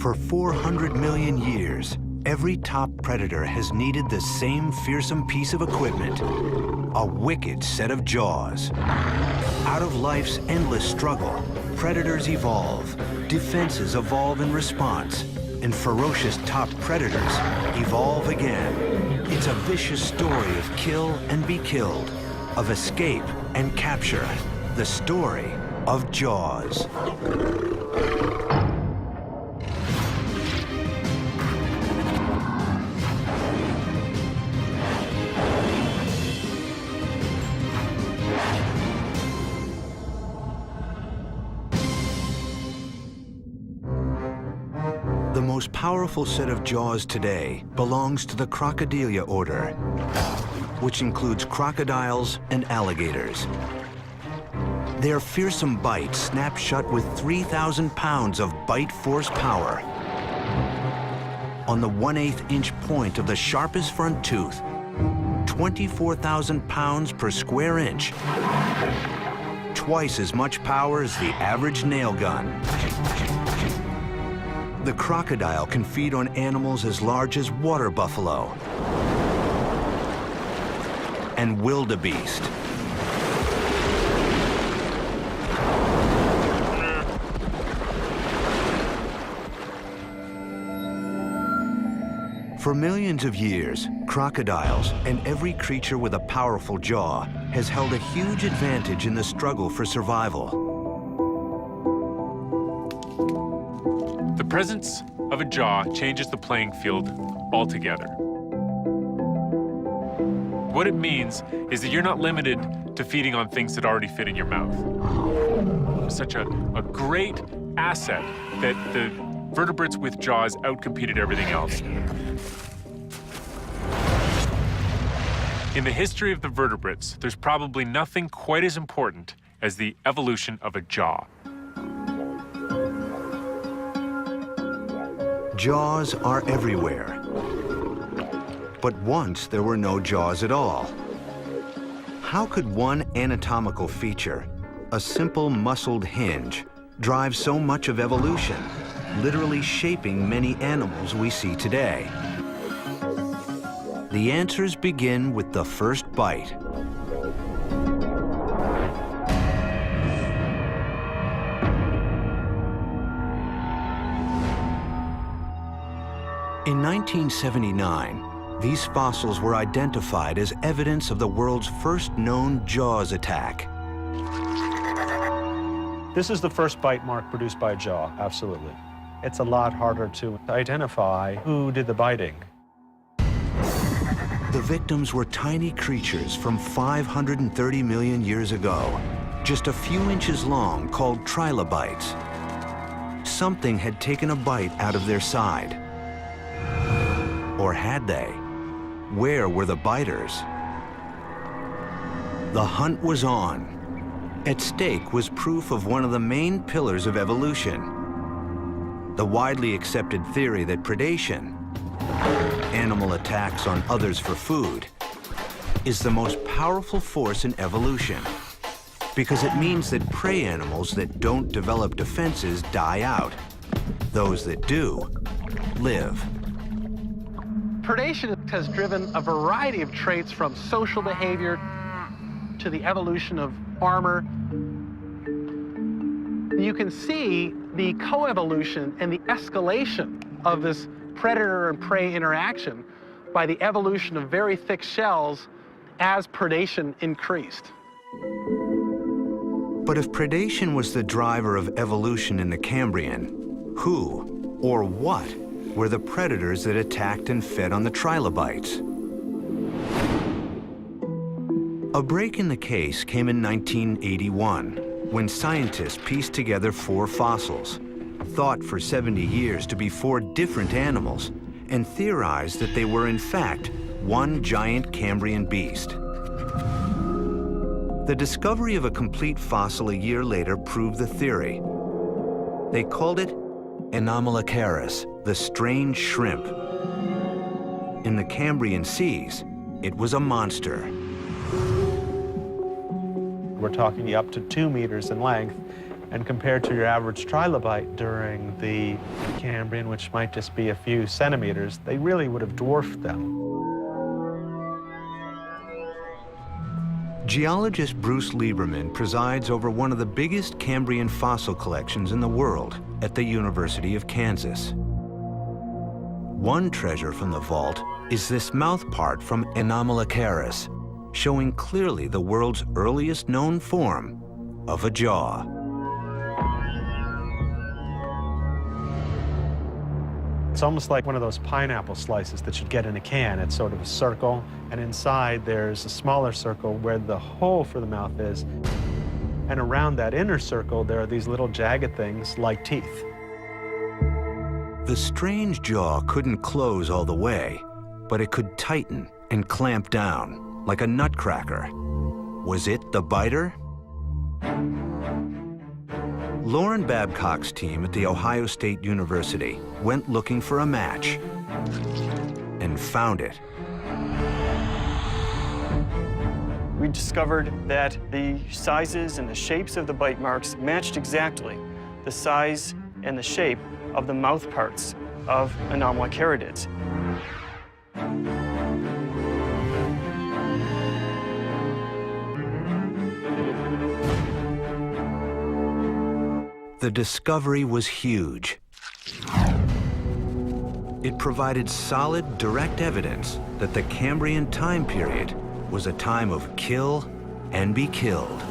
For 400 million years, every top predator has needed the same fearsome piece of equipment, a wicked set of jaws. Out of life's endless struggle, predators evolve, defenses evolve in response, and ferocious top predators evolve again. It's a vicious story of kill and be killed, of escape and capture, the story of Jaws. The most powerful set of jaws today belongs to the Crocodilia order, which includes crocodiles and alligators. Their fearsome bite snaps shut with 3,000 pounds of bite force power. On the 1/8 inch point of the sharpest front tooth, 24,000 pounds per square inch, twice as much power as the average nail gun. The crocodile can feed on animals as large as water buffalo and wildebeest. For millions of years, crocodiles and every creature with a powerful jaw has held a huge advantage in the struggle for survival. The presence of a jaw changes the playing field altogether. What it means is that you're not limited to feeding on things that already fit in your mouth. Such a great asset that the vertebrates with jaws outcompeted everything else. In the history of the vertebrates, there's probably nothing quite as important as the evolution of a jaw. Jaws are everywhere. But once there were no jaws at all. How could one anatomical feature, a simple muscled hinge, drive so much of evolution, literally shaping many animals we see today? The answers begin with the first bite. In 1979, these fossils were identified as evidence of the world's first known Jaws attack. This is the first bite mark produced by a jaw, absolutely. It's a lot harder to identify who did the biting. The victims were tiny creatures from 530 million years ago, just a few inches long, called trilobites. Something had taken a bite out of their side. Or had they? Where were the biters? The hunt was on. At stake was proof of one of the main pillars of evolution. The widely accepted theory that predation, animal attacks on others for food, is the most powerful force in evolution, because it means that prey animals that don't develop defenses die out. Those that do, live. Predation has driven a variety of traits from social behavior to the evolution of armor. You can see the coevolution and the escalation of this predator and prey interaction by the evolution of very thick shells as predation increased. But if predation was the driver of evolution in the Cambrian, who or what were the predators that attacked and fed on the trilobites? A break in the case came in 1981, when scientists pieced together 4 fossils, thought for 70 years to be 4 different animals, and theorized that they were in fact one giant Cambrian beast. The discovery of a complete fossil a year later proved the theory. They called it Anomalocaris, the strange shrimp. In the Cambrian seas, it was a monster. We're talking up to 2 meters in length And compared to your average trilobite during the Cambrian, which might just be a few centimeters, they really would have dwarfed them. Geologist Bruce Lieberman presides over one of the biggest Cambrian fossil collections in the world at the University of Kansas. One treasure from the vault is this mouth part from Anomalocaris, showing clearly the world's earliest known form of a jaw. It's almost like one of those pineapple slices that you'd get in a can. It's sort of a circle, and inside there's a smaller circle where the hole for the mouth is. And around that inner circle, there are these little jagged things like teeth. The strange jaw couldn't close all the way, but it could tighten and clamp down like a nutcracker. Was it the biter? Lauren Babcock's team at The Ohio State University went looking for a match and found it. We discovered that the sizes and the shapes of the bite marks matched exactly the size and the shape of the mouth parts of Anomalocaridids. The discovery was huge. It provided solid, direct evidence that the Cambrian time period was a time of kill and be killed,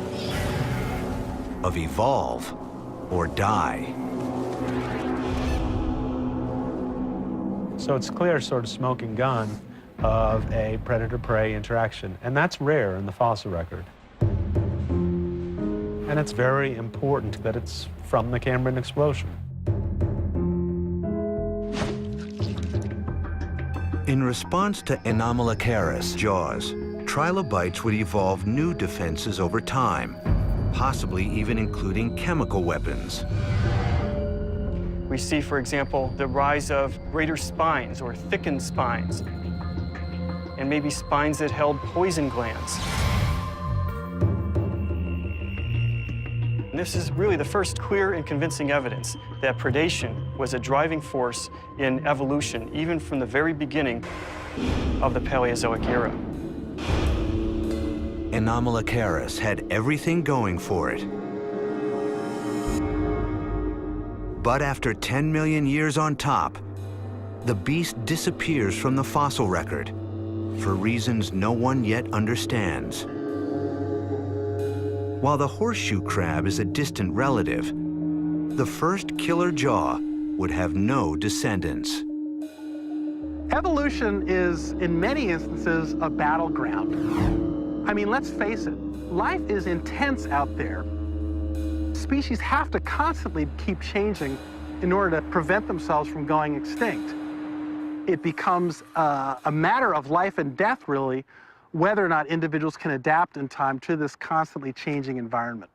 of evolve or die. So it's clear sort of smoking gun of a predator-prey interaction, and that's rare in the fossil record. And it's very important that it's from the Cambrian explosion. In response to Anomalocaris jaws, trilobites would evolve new defenses over time, possibly even including chemical weapons. We see, for example, the rise of greater spines or thickened spines, and maybe spines that held poison glands. And this is really the first clear and convincing evidence that predation was a driving force in evolution, even from the very beginning of the Paleozoic era. Anomalocaris had everything going for it. But after 10 million years on top, the beast disappears from the fossil record for reasons no one yet understands. While the horseshoe crab is a distant relative, the first killer jaw would have no descendants. Evolution is, in many instances, a battleground. I mean, let's face it, life is intense out there. Species have to constantly keep changing in order to prevent themselves from going extinct. It becomes a matter of life and death, really, whether or not individuals can adapt in time to this constantly changing environment.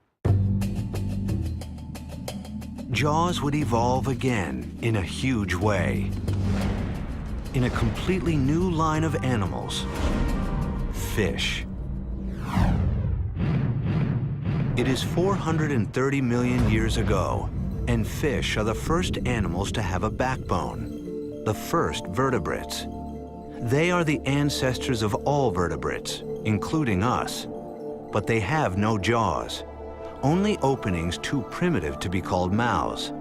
Jaws would evolve again in a huge way. In a completely new line of animals, fish. It is 430 million years ago, and fish are the first animals to have a backbone, the first vertebrates. They are the ancestors of all vertebrates, including us, but they have no jaws, only openings too primitive to be called mouths.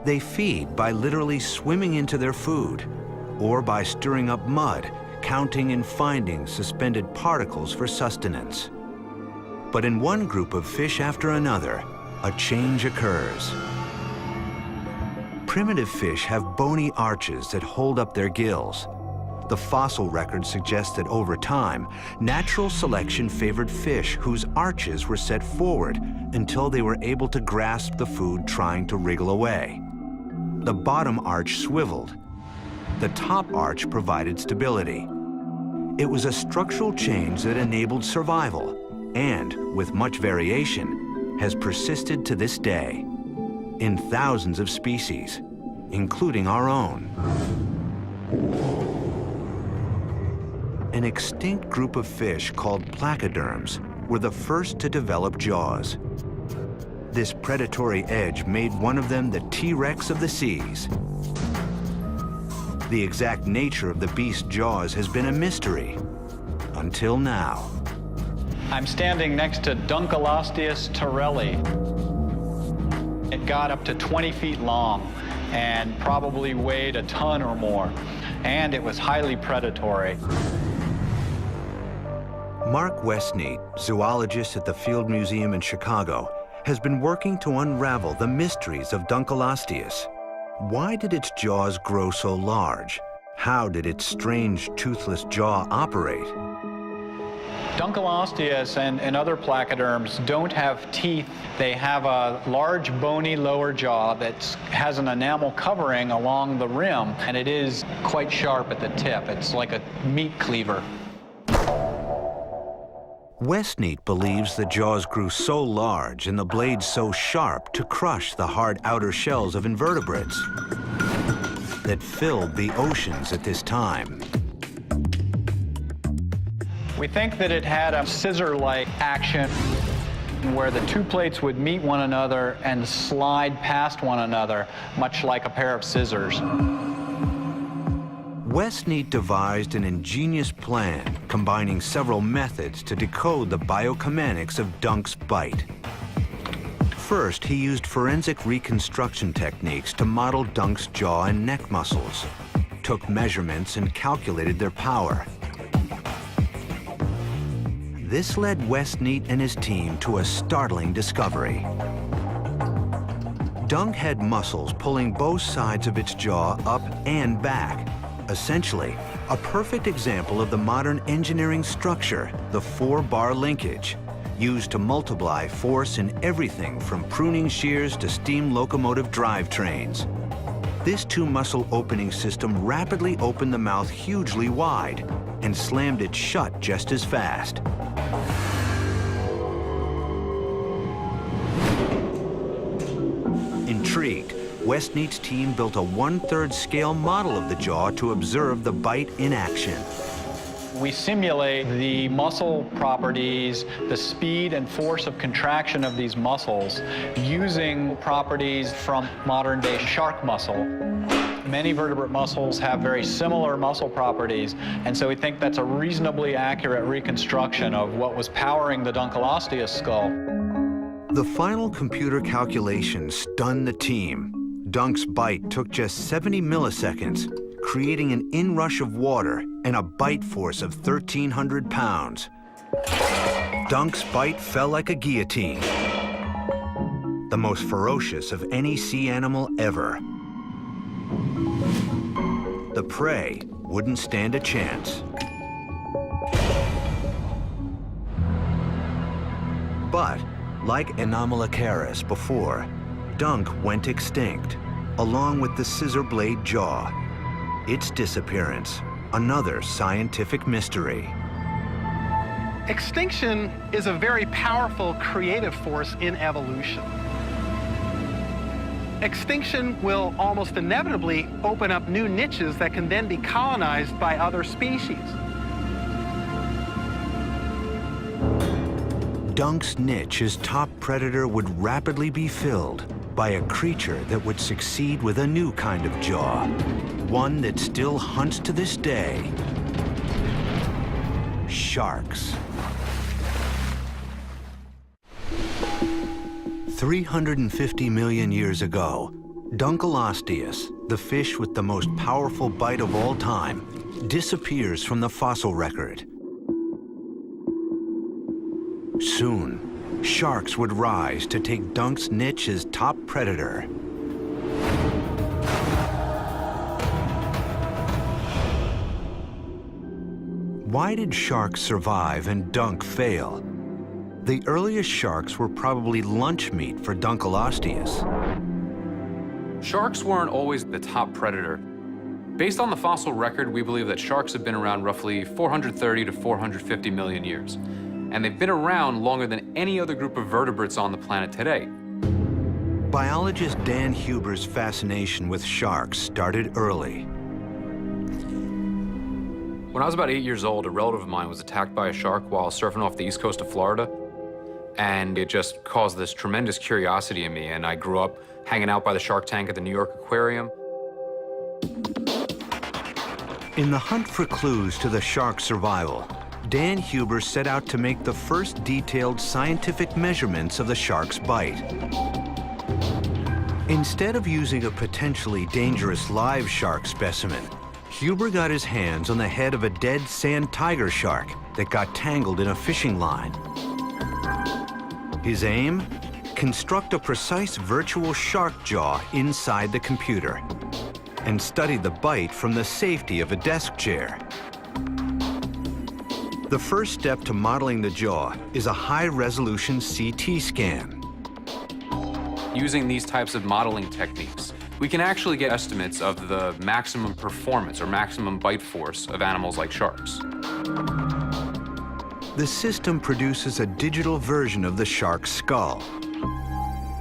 They feed by literally swimming into their food, or by stirring up mud, counting and finding suspended particles for sustenance. But in one group of fish after another, a change occurs. Primitive fish have bony arches that hold up their gills. The fossil record suggests that over time, natural selection favored fish whose arches were set forward until they were able to grasp the food trying to wriggle away. The bottom arch swiveled. The top arch provided stability. It was a structural change that enabled survival and, with much variation, has persisted to this day in thousands of species, including our own. An extinct group of fish called placoderms were the first to develop jaws. This predatory edge made one of them the T-Rex of the seas. The exact nature of the beast's jaws has been a mystery, until now. I'm standing next to Dunkleosteus torelli. It got up to 20 feet long and probably weighed a ton or more, and it was highly predatory. Mark Westneat, zoologist at the Field Museum in Chicago, has been working to unravel the mysteries of Dunkleosteus. Why did its jaws grow so large? How did its strange, toothless jaw operate? Dunkleosteus and other placoderms don't have teeth. They have a large, bony lower jaw that has an enamel covering along the rim, and it is quite sharp at the tip. It's like a meat cleaver. Westneat believes the jaws grew so large and the blades so sharp to crush the hard outer shells of invertebrates that filled the oceans at this time. We think that it had a scissor-like action where the two plates would meet one another and slide past one another, much like a pair of scissors. Westneat devised an ingenious plan combining several methods to decode the biocomanics of Dunk's bite. First, he used forensic reconstruction techniques to model Dunk's jaw and neck muscles, took measurements and calculated their power. This led Westneat and his team to a startling discovery. Dunk had muscles pulling both sides of its jaw up and back. Essentially, a perfect example of the modern engineering structure, the 4-bar linkage, used to multiply force in everything from pruning shears to steam locomotive drivetrains. This two-muscle opening system rapidly opened the mouth hugely wide and slammed it shut just as fast. Intrigued, Westneat's team built a 1/3 scale model of the jaw to observe the bite in action. We simulate the muscle properties, the speed and force of contraction of these muscles using properties from modern-day shark muscle. Many vertebrate muscles have very similar muscle properties, and so we think that's a reasonably accurate reconstruction of what was powering the Dunkleosteus skull. The final computer calculations stunned the team. Dunk's bite took just 70 milliseconds, creating an inrush of water and a bite force of 1,300 pounds. Dunk's bite fell like a guillotine, the most ferocious of any sea animal ever. The prey wouldn't stand a chance. But, like Anomalocaris before, Dunk went extinct, along with the scissor blade jaw. Its disappearance, another scientific mystery. Extinction is a very powerful creative force in evolution. Extinction will almost inevitably open up new niches that can then be colonized by other species. Dunk's niche as top predator would rapidly be filled by a creature that would succeed with a new kind of jaw, one that still hunts to this day: sharks. 350 million years ago, Dunkleosteus, the fish with the most powerful bite of all time, disappears from the fossil record. Soon, sharks would rise to take Dunk's niche as top predator. Why did sharks survive and Dunk fail? The earliest sharks were probably lunch meat for Dunkleosteus. Sharks weren't always the top predator. Based on the fossil record, we believe that sharks have been around roughly 430 to 450 million years. And they've been around longer than any other group of vertebrates on the planet today. Biologist Dan Huber's fascination with sharks started early. When I was about 8 years old, a relative of mine was attacked by a shark while surfing off the east coast of Florida. And it just caused this tremendous curiosity in me, and I grew up hanging out by the shark tank at the New York Aquarium. In the hunt for clues to the shark's survival, Dan Huber set out to make the first detailed scientific measurements of the shark's bite. Instead of using a potentially dangerous live shark specimen, Huber got his hands on the head of a dead sand tiger shark that got tangled in a fishing line. His aim? Construct a precise virtual shark jaw inside the computer and study the bite from the safety of a desk chair. The first step to modeling the jaw is a high-resolution CT scan. Using these types of modeling techniques, we can actually get estimates of the maximum performance or maximum bite force of animals like sharks. The system produces a digital version of the shark's skull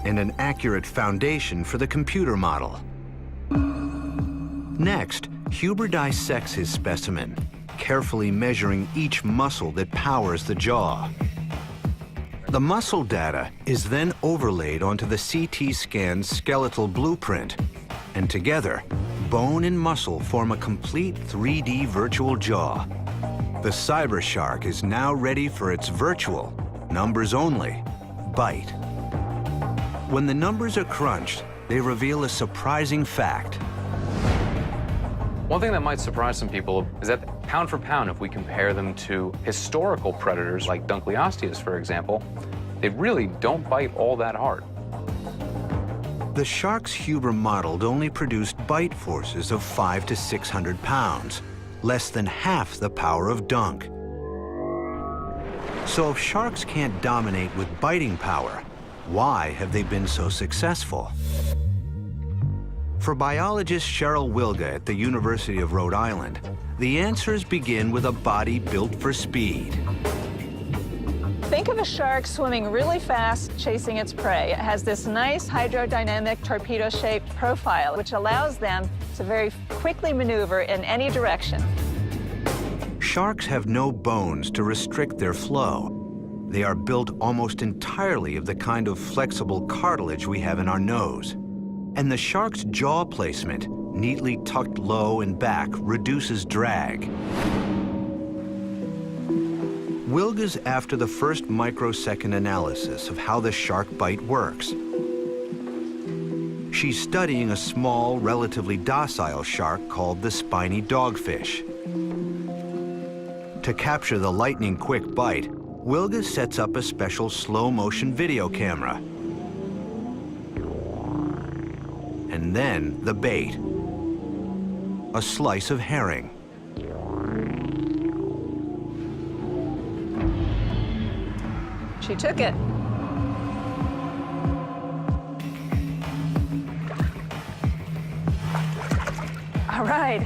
and an accurate foundation for the computer model. Next, Huber dissects his specimen, carefully measuring each muscle that powers the jaw. The muscle data is then overlaid onto the CT scan's skeletal blueprint, and together, bone and muscle form a complete 3D virtual jaw. The cyber shark is now ready for its virtual, numbers only, bite. When the numbers are crunched, they reveal a surprising fact. One thing that might surprise some people is that pound for pound, if we compare them to historical predators like Dunkleosteus, for example, they really don't bite all that hard. The sharks Huber modeled only produced bite forces of 500 to 600 pounds, less than half the power of Dunk. So if sharks can't dominate with biting power, why have they been so successful? For biologist Cheryl Wilga at the University of Rhode Island, the answers begin with a body built for speed. Think of a shark swimming really fast, chasing its prey. It has this nice hydrodynamic torpedo-shaped profile, which allows them to very quickly maneuver in any direction. Sharks have no bones to restrict their flow. They are built almost entirely of the kind of flexible cartilage we have in our nose. And the shark's jaw placement, neatly tucked low and back, reduces drag. Wilga's after the first microsecond analysis of how the shark bite works. She's studying a small, relatively docile shark called the spiny dogfish. To capture the lightning-quick bite, Wilga sets up a special slow-motion video camera. And then the bait, a slice of herring. She took it. All right,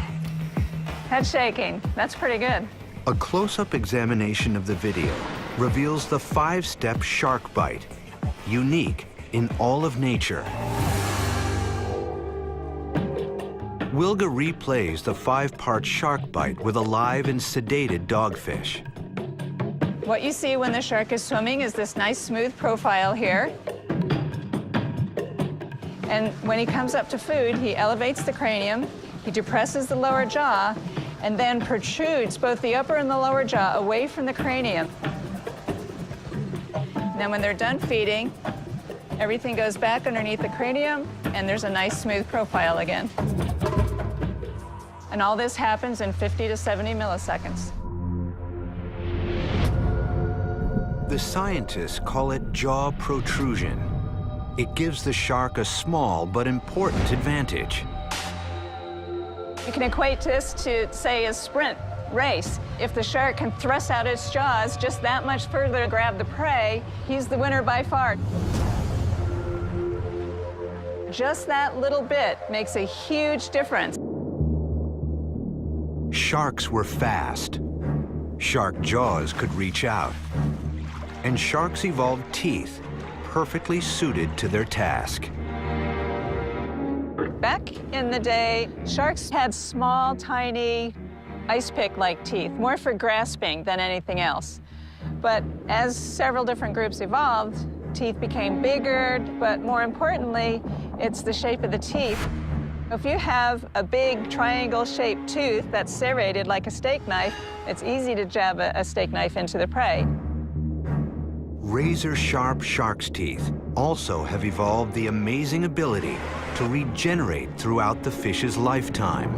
head shaking. That's pretty good. A close-up examination of the video reveals the 5-step shark bite, unique in all of nature. Wilga replays the 5-part shark bite with a live and sedated dogfish. What you see when the shark is swimming is this nice smooth profile here. And when he comes up to food, he elevates the cranium, he depresses the lower jaw, and then protrudes both the upper and the lower jaw away from the cranium. Then when they're done feeding, everything goes back underneath the cranium, and there's a nice smooth profile again. And all this happens in 50 to 70 milliseconds. The scientists call it jaw protrusion. It gives the shark a small but important advantage. You can equate this to, say, a sprint race. If the shark can thrust out its jaws just that much further to grab the prey, he's the winner by far. Just that little bit makes a huge difference. Sharks were fast. Shark jaws could reach out. And sharks evolved teeth perfectly suited to their task. Back in the day, sharks had small, tiny, ice pick-like teeth, more for grasping than anything else. But as several different groups evolved, teeth became bigger, but more importantly, it's the shape of the teeth. If you have a big triangle-shaped tooth that's serrated like a steak knife, it's easy to jab a steak knife into the prey. Razor-sharp shark's teeth also have evolved the amazing ability to regenerate throughout the fish's lifetime.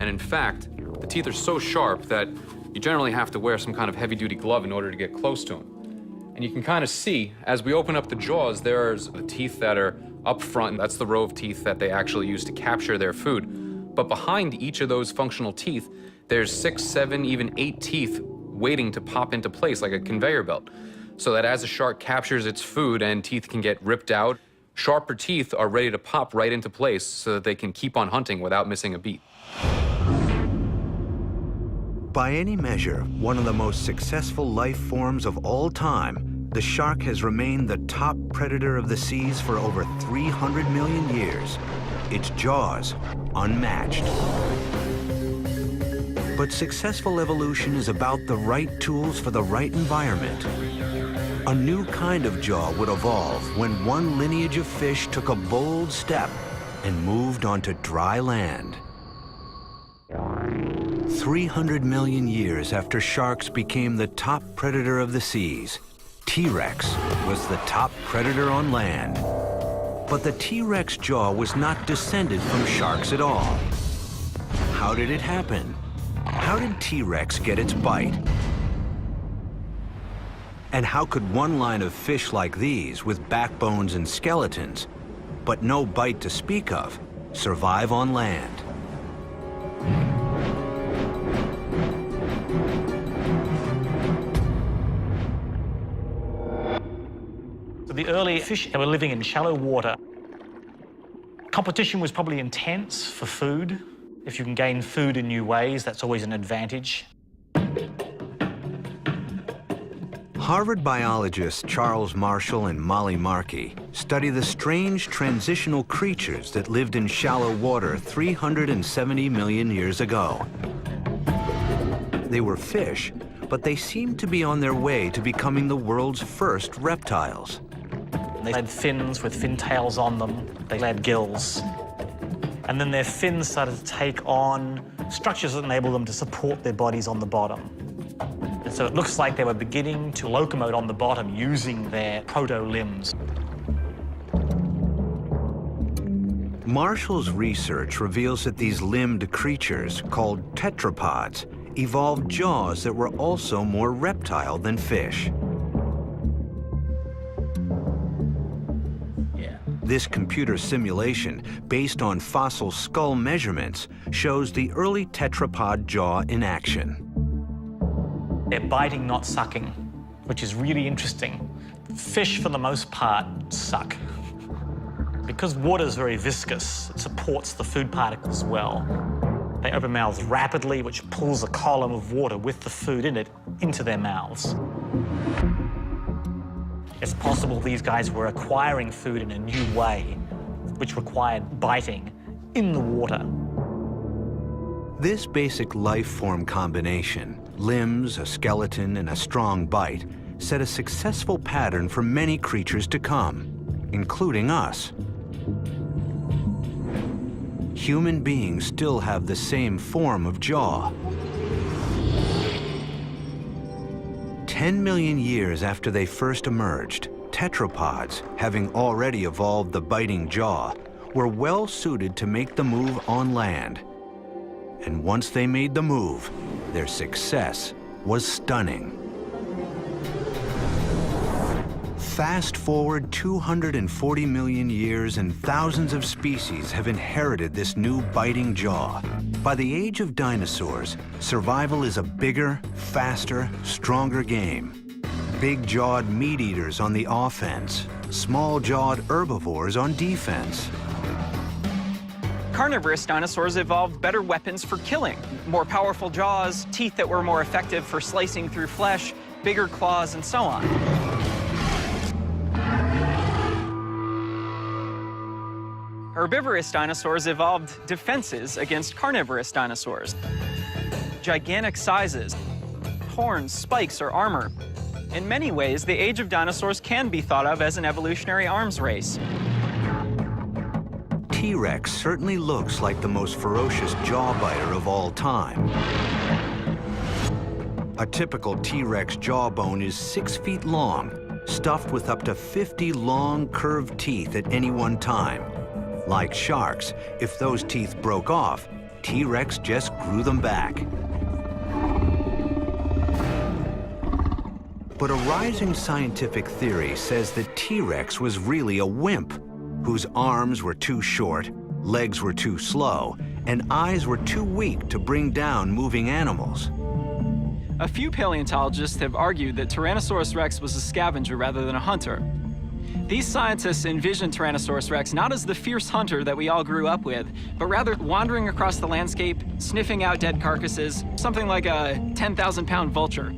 And in fact, the teeth are so sharp that you generally have to wear some kind of heavy-duty glove in order to get close to them. And you can kind of see, as we open up the jaws, there's the teeth that are up front. That's the row of teeth that they actually use to capture their food. But behind each of those functional teeth, there's 6, 7, even 8 teeth waiting to pop into place like a conveyor belt. So that as a shark captures its food and teeth can get ripped out, sharper teeth are ready to pop right into place so that they can keep on hunting without missing a beat. By any measure, one of the most successful life forms of all time, the shark has remained the top predator of the seas for over 300 million years. Its jaws unmatched. But successful evolution is about the right tools for the right environment. A new kind of jaw would evolve when one lineage of fish took a bold step and moved onto dry land. 300 million years after sharks became the top predator of the seas, T-Rex was the top predator on land. But the T-Rex jaw was not descended from sharks at all. How did it happen? How did T-Rex get its bite? And how could one line of fish like these, with backbones and skeletons, but no bite to speak of, survive on land? So the early fish, they were living in shallow water. Competition was probably intense for food. If you can gain food in new ways, that's always an advantage. Harvard biologists Charles Marshall and Molly Markey study the strange transitional creatures that lived in shallow water 370 million years ago. They were fish, but they seemed to be on their way to becoming the world's first reptiles. They had fins with fin tails on them. They had gills. And then their fins started to take on structures that enabled them to support their bodies on the bottom. And so it looks like they were beginning to locomote on the bottom using their proto-limbs. Marshall's research reveals that these limbed creatures, called tetrapods, evolved jaws that were also more reptile than fish. This computer simulation, based on fossil skull measurements, shows the early tetrapod jaw in action. They're biting, not sucking, which is really interesting. Fish, for the most part, suck. Because water is very viscous, it supports the food particles well. They open mouths rapidly, which pulls a column of water with the food in it into their mouths. It's possible these guys were acquiring food in a new way, which required biting in the water. This basic life form combination, limbs, a skeleton, and a strong bite, set a successful pattern for many creatures to come, including us. Human beings still have the same form of jaw. 10 million years after they first emerged, tetrapods, having already evolved the biting jaw, were well suited to make the move on land. And once they made the move, their success was stunning. Fast forward 240 million years and thousands of species have inherited this new biting jaw. By the age of dinosaurs, survival is a bigger, faster, stronger game. Big-jawed meat-eaters on the offense, small-jawed herbivores on defense. Carnivorous dinosaurs evolved better weapons for killing. More powerful jaws, teeth that were more effective for slicing through flesh, bigger claws, and so on. Herbivorous dinosaurs evolved defenses against carnivorous dinosaurs. gigantic sizes, horns, spikes, or armor. In many ways, the age of dinosaurs can be thought of as an evolutionary arms race. T-Rex certainly looks like the most ferocious jawbiter of all time. A typical T-Rex jawbone is 6 feet long, stuffed with up to 50 long, curved teeth at any one time. Like sharks, if those teeth broke off, T-Rex just grew them back. But a rising scientific theory says that T-Rex was really a wimp, whose arms were too short, legs were too slow, and eyes were too weak to bring down moving animals. A few paleontologists have argued that Tyrannosaurus rex was a scavenger rather than a hunter. These scientists envision Tyrannosaurus rex not as the fierce hunter that we all grew up with, but rather wandering across the landscape, sniffing out dead carcasses, something like a 10,000-pound vulture.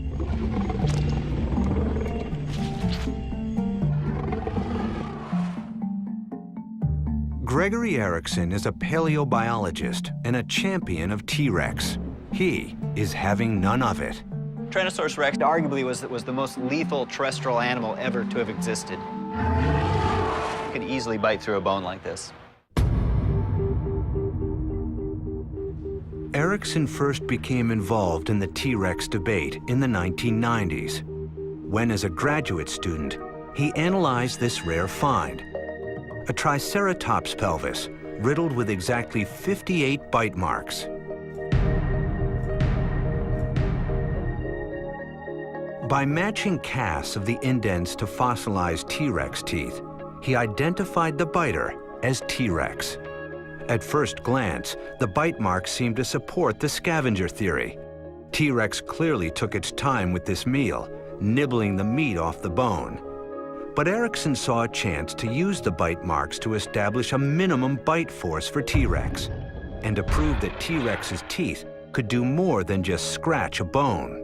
Gregory Erickson is a paleobiologist and a champion of T-Rex. He is having none of it. Tyrannosaurus rex arguably was the most lethal terrestrial animal ever to have existed. It could easily bite through a bone like this. Erickson first became involved in the T-Rex debate in the 1990s, when as a graduate student, he analyzed this rare find, a Triceratops pelvis riddled with exactly 58 bite marks. By matching casts of the indents to fossilized T-Rex teeth, he identified the biter as T-Rex. At first glance, the bite marks seemed to support the scavenger theory. T-Rex clearly took its time with this meal, nibbling the meat off the bone. But Erickson saw a chance to use the bite marks to establish a minimum bite force for T-Rex, and to prove that T-Rex's teeth could do more than just scratch a bone.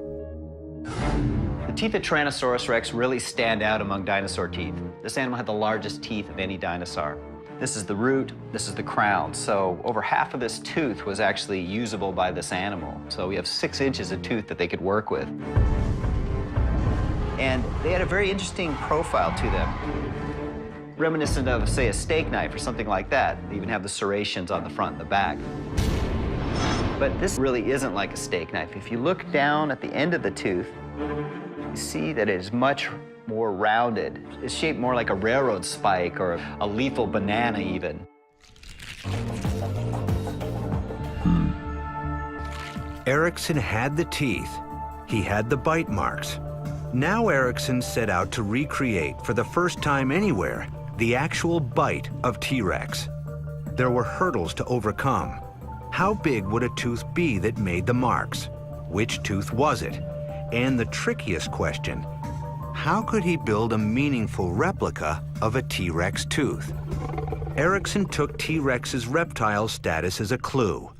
The teeth of Tyrannosaurus rex really stand out among dinosaur teeth. This animal had the largest teeth of any dinosaur. This is the root, this is the crown. So over half of this tooth was actually usable by this animal. So we have 6 inches of tooth that they could work with. And they had a very interesting profile to them, reminiscent of, say, a steak knife or something like that. They even have the serrations on the front and the back. But this really isn't like a steak knife. If you look down at the end of the tooth, you see that it is much more rounded. It's shaped more like a railroad spike or a lethal banana even. Erickson had the teeth. He had the bite marks. Now Erickson set out to recreate, for the first time anywhere, the actual bite of T-Rex. There were hurdles to overcome. How big would a tooth be that made the marks? Which tooth was it? And the trickiest question, how could he build a meaningful replica of a T-Rex tooth? Erickson took T-Rex's reptile status as a clue.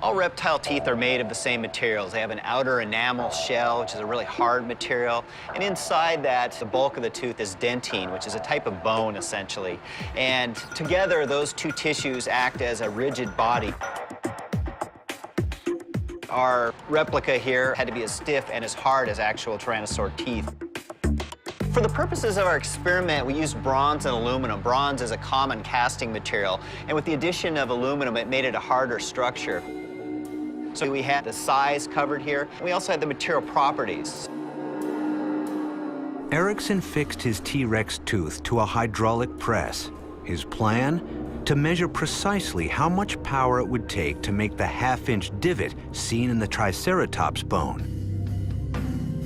All reptile teeth are made of the same materials. They have an outer enamel shell, which is a really hard material. And inside that, the bulk of the tooth is dentine, which is a type of bone, essentially. And together, those two tissues act as a rigid body. Our replica here had to be as stiff and as hard as actual Tyrannosaur teeth. For the purposes of our experiment, we used bronze and aluminum. Bronze is a common casting material, and with the addition of aluminum, it made it a harder structure. So we had the size covered here, and we also had the material properties. Erickson fixed his T-Rex tooth to a hydraulic press. His plan? To measure precisely how much power it would take to make the half-inch divot seen in the Triceratops bone.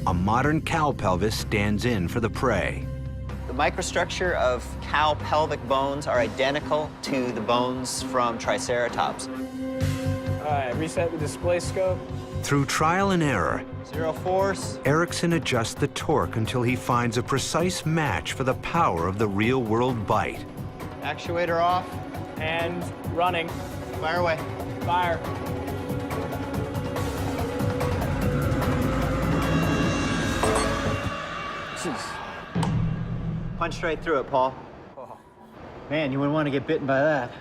A modern cow pelvis stands in for the prey. The microstructure of cow pelvic bones are identical to the bones from Triceratops. All right, reset the display scope. Through trial and error, 0 force. Erickson adjusts the torque until he finds a precise match for the power of the real-world bite. Actuator off. And running. Fire away. Fire. Punch right through it, Paul. Oh. Man, you wouldn't want to get bitten by that.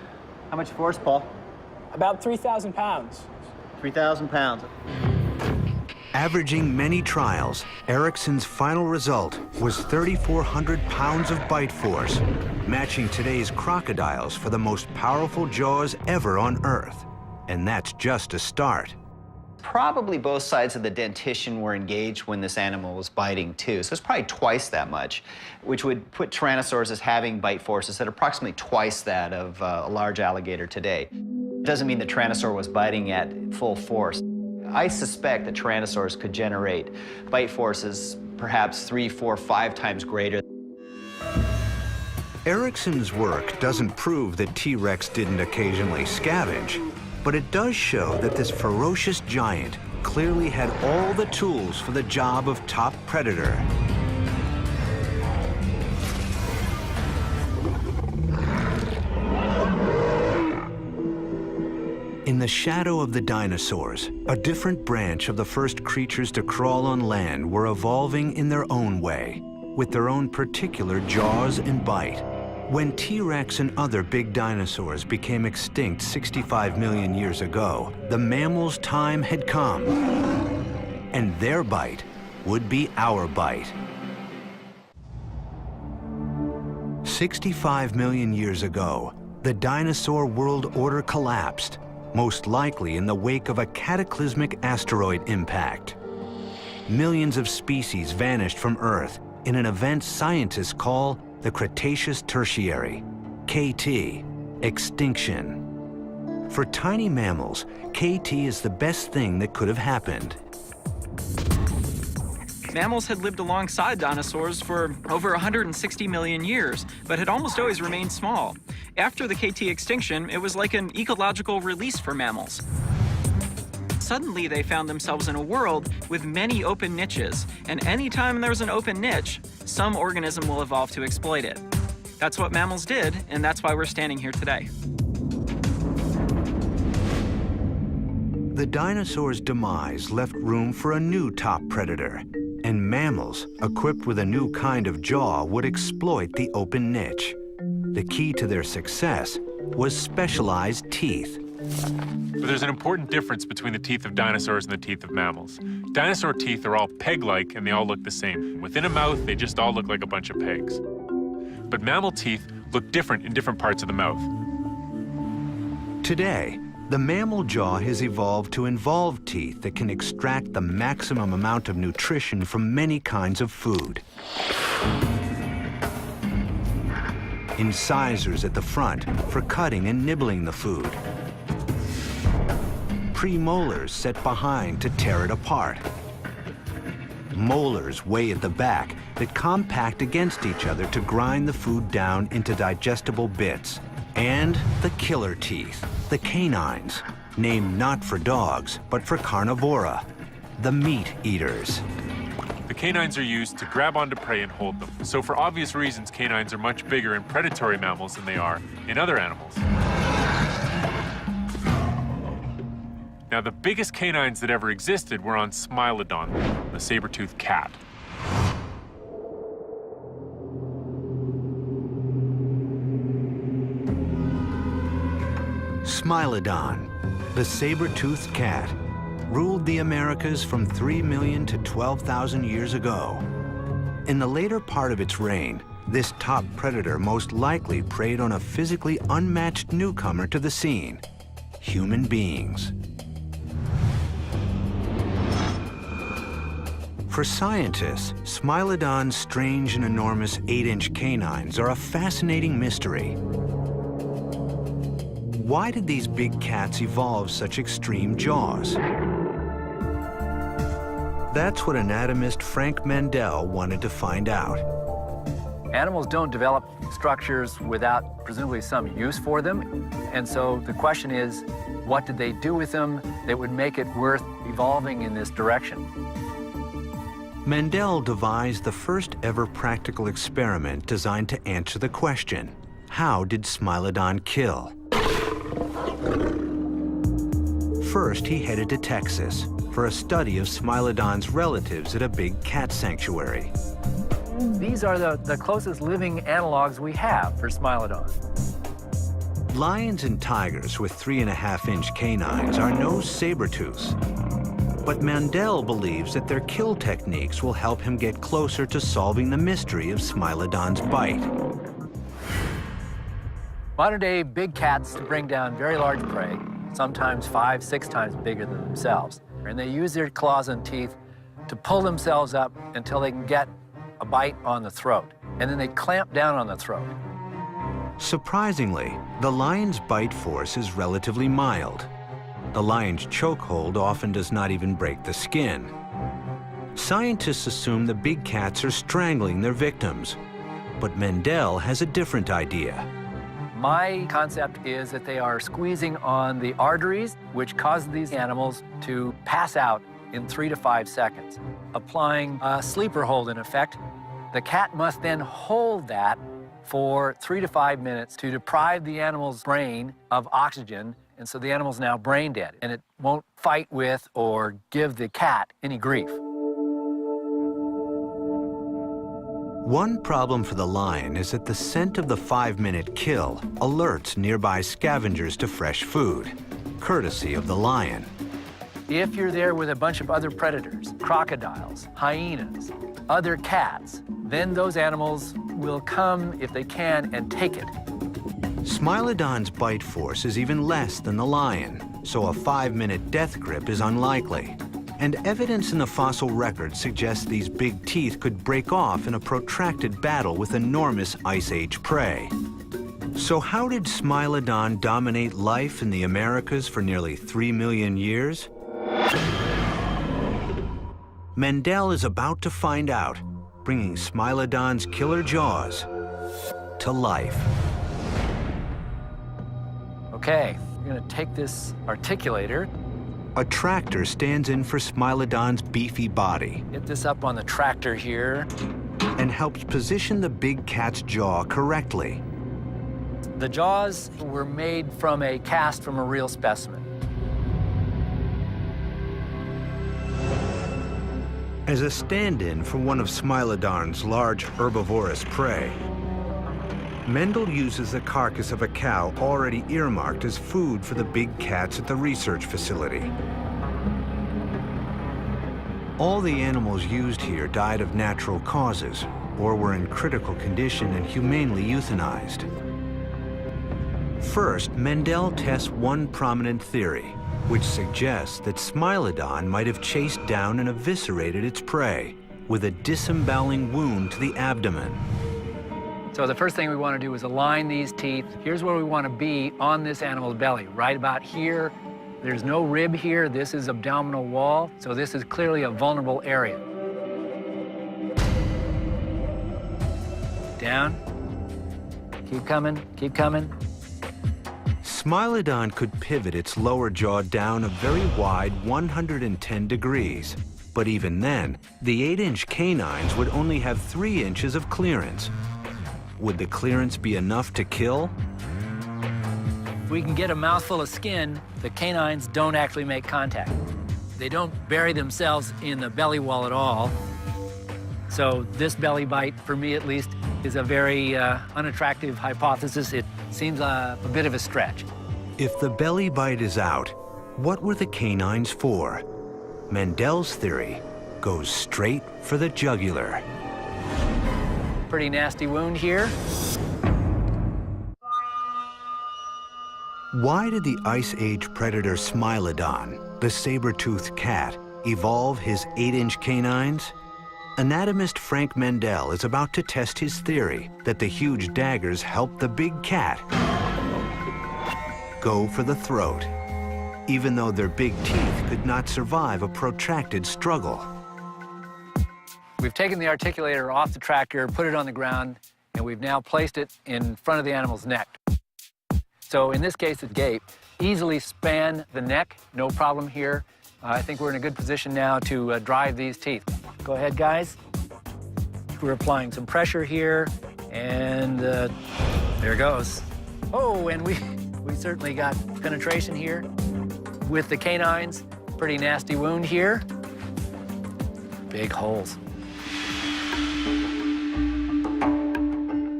How much force, Paul? About 3,000 pounds. 3,000 pounds. Averaging many trials, Ericsson's final result was 3,400 pounds of bite force, matching today's crocodiles for the most powerful jaws ever on Earth. And that's just a start. Probably both sides of the dentition were engaged when this animal was biting too, so it's probably twice that much, which would put Tyrannosaurs as having bite forces at approximately twice that of a large alligator today. It doesn't mean the Tyrannosaur was biting at full force. I suspect that Tyrannosaurs could generate bite forces perhaps 3, 4, 5 times greater. Ericsson's work doesn't prove that T-Rex didn't occasionally scavenge, but it does show that this ferocious giant clearly had all the tools for the job of top predator. In the shadow of the dinosaurs, a different branch of the first creatures to crawl on land were evolving in their own way, with their own particular jaws and bite. When T-Rex and other big dinosaurs became extinct 65 million years ago, the mammals' time had come, and their bite would be our bite. 65 million years ago, the dinosaur world order collapsed, most likely in the wake of a cataclysmic asteroid impact. Millions of species vanished from Earth in an event scientists call the Cretaceous Tertiary, KT, extinction. For tiny mammals, KT is the best thing that could have happened. Mammals had lived alongside dinosaurs for over 160 million years, but had almost always remained small. After the KT extinction, it was like an ecological release for mammals. Suddenly, they found themselves in a world with many open niches, and anytime there's an open niche, some organism will evolve to exploit it. That's what mammals did, and that's why we're standing here today. The dinosaurs' demise left room for a new top predator, and mammals, equipped with a new kind of jaw, would exploit the open niche. The key to their success was specialized teeth. But there's an important difference between the teeth of dinosaurs and the teeth of mammals. Dinosaur teeth are all peg-like and they all look the same. Within a mouth, they just all look like a bunch of pegs. But mammal teeth look different in different parts of the mouth. Today, the mammal jaw has evolved to involve teeth that can extract the maximum amount of nutrition from many kinds of food. Incisors at the front for cutting and nibbling the food. Premolars set behind to tear it apart. Molars way at the back that compact against each other to grind the food down into digestible bits. And the killer teeth, the canines, named not for dogs, but for carnivora, the meat eaters. The canines are used to grab onto prey and hold them. So for obvious reasons, canines are much bigger in predatory mammals than they are in other animals. Now, the biggest canines that ever existed were on Smilodon, the saber-toothed cat. Smilodon, the saber-toothed cat, ruled the Americas from 3 million to 12,000 years ago. In the later part of its reign, this top predator most likely preyed on a physically unmatched newcomer to the scene, human beings. For scientists, Smilodon's strange and enormous 8-inch canines are a fascinating mystery. Why did these big cats evolve such extreme jaws? That's what anatomist Frank Mendel wanted to find out. Animals don't develop structures without presumably some use for them. And so the question is, what did they do with them that would make it worth evolving in this direction? Mendel devised the first ever practical experiment designed to answer the question, how did Smilodon kill? First, he headed to Texas for a study of Smilodon's relatives at a big cat sanctuary. These are the closest living analogs we have for Smilodon. Lions and tigers with 3.5-inch canines are no saber-tooths. But Mandel believes that their kill techniques will help him get closer to solving the mystery of Smilodon's bite. Modern-day big cats bring down very large prey, sometimes 5-6 times bigger than themselves. And they use their claws and teeth to pull themselves up until they can get a bite on the throat. And then they clamp down on the throat. Surprisingly, the lion's bite force is relatively mild. The lion's chokehold often does not even break the skin. Scientists assume the big cats are strangling their victims, but Mandel has a different idea. My concept is that they are squeezing on the arteries, which cause these animals to pass out in 3 to 5 seconds, applying a sleeper hold in effect. The cat must then hold that for 3 to 5 minutes to deprive the animal's brain of oxygen, and so the animal's now brain dead, and it won't fight with or give the cat any grief. One problem for the lion is that the scent of the 5-minute kill alerts nearby scavengers to fresh food, courtesy of the lion. If you're there with a bunch of other predators, crocodiles, hyenas, other cats, then those animals will come, if they can, and take it. Smilodon's bite force is even less than the lion, so a 5-minute death grip is unlikely. And evidence in the fossil record suggests these big teeth could break off in a protracted battle with enormous Ice Age prey. So how did Smilodon dominate life in the Americas for nearly 3 million years? Mandel is about to find out, bringing Smilodon's killer jaws to life. Okay, we're gonna take this articulator. A tractor stands in for Smilodon's beefy body. Get this up on the tractor here. And helps position the big cat's jaw correctly. The jaws were made from a cast from a real specimen. As a stand-in for one of Smilodon's large herbivorous prey, Mendel uses the carcass of a cow already earmarked as food for the big cats at the research facility. All the animals used here died of natural causes or were in critical condition and humanely euthanized. First, Mendel tests one prominent theory, which suggests that Smilodon might have chased down and eviscerated its prey with a disemboweling wound to the abdomen. So the first thing we want to do is align these teeth. Here's where we want to be on this animal's belly, right about here. There's no rib here. This is abdominal wall, so this is clearly a vulnerable area. Down. Keep coming, keep coming. Smilodon could pivot its lower jaw down a very wide 110 degrees. But even then, the 8-inch canines would only have 3 inches of clearance. Would the clearance be enough to kill? If we can get a mouthful of skin, the canines don't actually make contact. They don't bury themselves in the belly wall at all. So this belly bite, for me at least, is a very unattractive hypothesis. It seems a bit of a stretch. If the belly bite is out, what were the canines for? Mendel's theory goes straight for the jugular. Pretty nasty wound here. Why did the Ice Age predator Smilodon, the saber-toothed cat, evolve his 8-inch canines? Anatomist Frank Mendel is about to test his theory that the huge daggers helped the big cat go for the throat, even though their big teeth could not survive a protracted struggle. We've taken the articulator off the tractor, put it on the ground, and we've now placed it in front of the animal's neck. So in this case, the gape easily span the neck, no problem here. I think we're in a good position now to drive these teeth. Go ahead, guys. We're applying some pressure here, and there it goes. Oh, and we certainly got penetration here with the canines. Pretty nasty wound here. Big holes.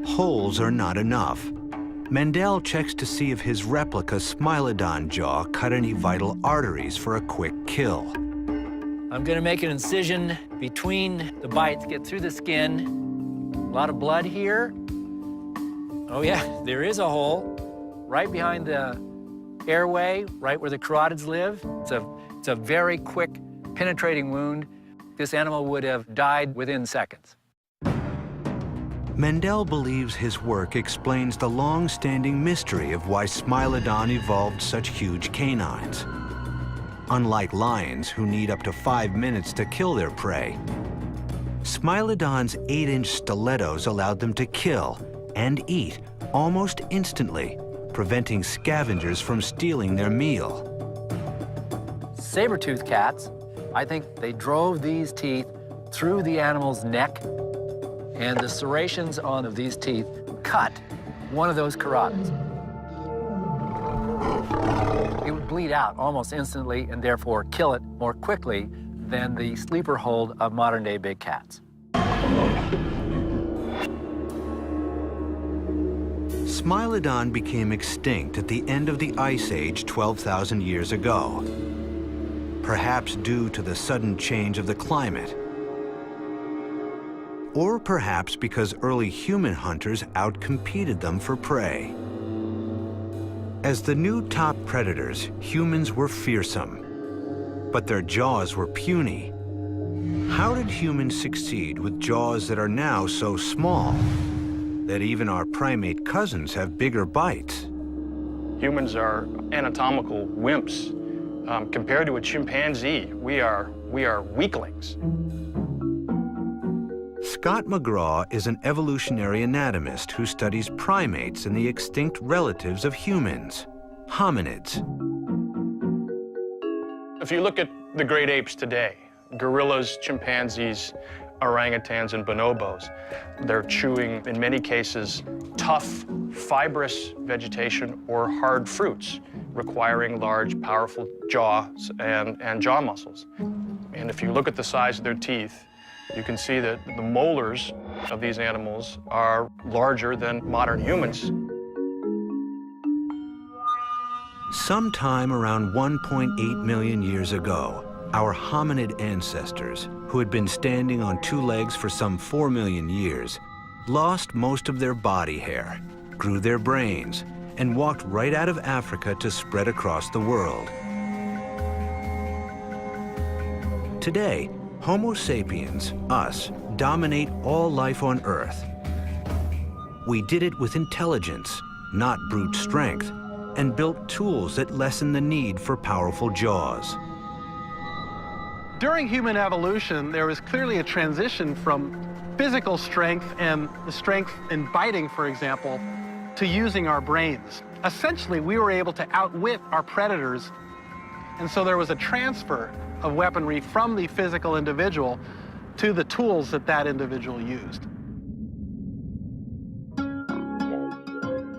Holes are not enough. Mendel checks to see if his replica Smilodon jaw cut any vital arteries for a quick kill. I'm gonna make an incision between the bites, get through the skin. A lot of blood here. Oh yeah, there is a hole right behind the airway, right where the carotids live. It's a very quick, penetrating wound. This animal would have died within seconds. Mendel believes his work explains the long-standing mystery of why Smilodon evolved such huge canines. Unlike lions, who need up to 5 minutes to kill their prey, Smilodon's 8-inch stilettos allowed them to kill and eat almost instantly, preventing scavengers from stealing their meal. Saber-toothed cats, I think they drove these teeth through the animal's neck, and the serrations on of these teeth cut one of those carotids. It would bleed out almost instantly and therefore kill it more quickly than the sleeper hold of modern-day big cats. Smilodon became extinct at the end of the Ice Age 12,000 years ago, perhaps due to the sudden change of the climate, or perhaps because early human hunters outcompeted them for prey. As the new top predators, humans were fearsome, but their jaws were puny. How did humans succeed with jaws that are now so small that even our primate cousins have bigger bites? Humans are anatomical wimps. Compared to a chimpanzee, we are weaklings. Scott McGraw is an evolutionary anatomist who studies primates and the extinct relatives of humans, hominids. If you look at the great apes today, gorillas, chimpanzees, orangutans, and bonobos, they're chewing, in many cases, tough, fibrous vegetation or hard fruits, requiring large, powerful jaws and jaw muscles. And if you look at the size of their teeth, you can see that the molars of these animals are larger than modern humans. Sometime around 1.8 million years ago, our hominid ancestors, who had been standing on 2 legs for some 4 million years, lost most of their body hair, grew their brains, and walked right out of Africa to spread across the world. Today, Homo sapiens, us, dominate all life on Earth. We did it with intelligence, not brute strength, and built tools that lessen the need for powerful jaws. During human evolution, there was clearly a transition from physical strength and the strength in biting, for example, to using our brains. Essentially, we were able to outwit our predators, and so there was a transfer of weaponry from the physical individual to the tools that that individual used.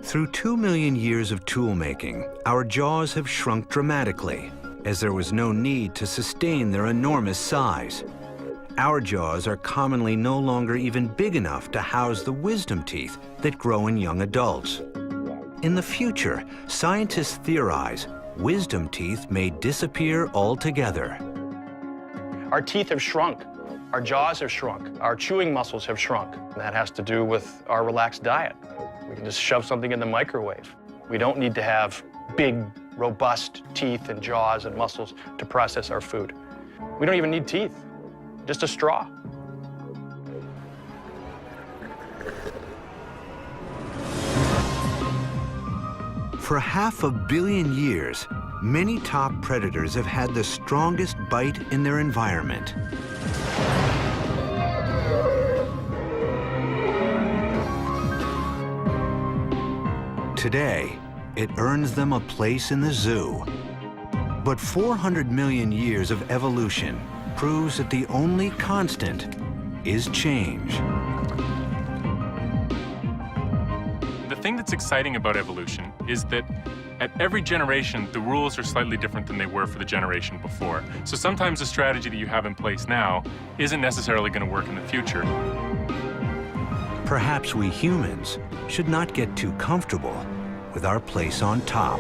Through 2 million years of tool-making, our jaws have shrunk dramatically, as there was no need to sustain their enormous size. Our jaws are commonly no longer even big enough to house the wisdom teeth that grow in young adults. In the future, scientists theorize wisdom teeth may disappear altogether. Our teeth have shrunk. Our jaws have shrunk. Our chewing muscles have shrunk. And that has to do with our relaxed diet. We can just shove something in the microwave. We don't need to have big, robust teeth and jaws and muscles to process our food. We don't even need teeth, just a straw. For 500 million years, many top predators have had the strongest bite in their environment. Today, it earns them a place in the zoo. But 400 million years of evolution proves that the only constant is change. The thing that's exciting about evolution is that at every generation, the rules are slightly different than they were for the generation before. So sometimes the strategy that you have in place now isn't necessarily going to work in the future. Perhaps we humans should not get too comfortable with our place on top.